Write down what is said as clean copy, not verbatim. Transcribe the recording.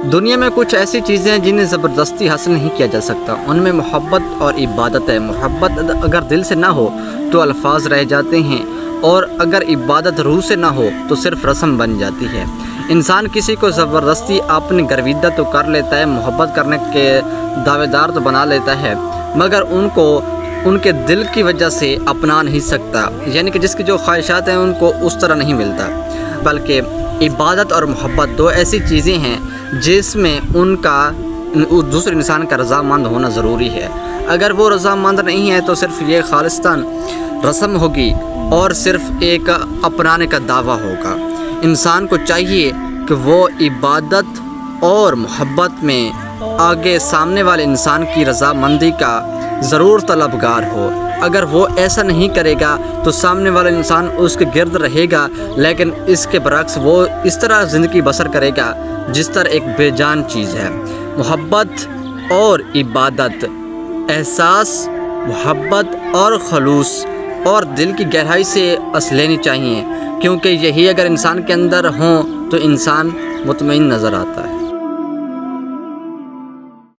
دنیا میں کچھ ایسی چیزیں ہیں جنہیں زبردستی حاصل نہیں کیا جا سکتا، ان میں محبت اور عبادت ہے۔ محبت اگر دل سے نہ ہو تو الفاظ رہ جاتے ہیں، اور اگر عبادت روح سے نہ ہو تو صرف رسم بن جاتی ہے۔ انسان کسی کو زبردستی اپنی گرویدہ تو کر لیتا ہے، محبت کرنے کے دعوے دار تو بنا لیتا ہے، مگر ان کو ان کے دل کی وجہ سے اپنا نہیں سکتا، یعنی کہ جس کی جو خواہشات ہیں ان کو اس طرح نہیں ملتا۔ بلکہ عبادت اور محبت دو ایسی چیزیں ہیں جس میں ان کا دوسرے انسان کا رضامند ہونا ضروری ہے۔ اگر وہ رضامند نہیں ہے تو صرف یہ خالصتاً رسم ہوگی اور صرف ایک اپنانے کا دعویٰ ہوگا۔ انسان کو چاہیے کہ وہ عبادت اور محبت میں آگے سامنے والے انسان کی رضامندی کا ضرور طلبگار ہو۔ اگر وہ ایسا نہیں کرے گا تو سامنے والا انسان اس کے گرد رہے گا، لیکن اس کے برعکس وہ اس طرح زندگی بسر کرے گا جس طرح ایک بے جان چیز ہے۔ محبت اور عبادت، احساس، محبت اور خلوص اور دل کی گہرائی سے لینی چاہیے، کیونکہ یہی اگر انسان کے اندر ہوں تو انسان مطمئن نظر آتا ہے۔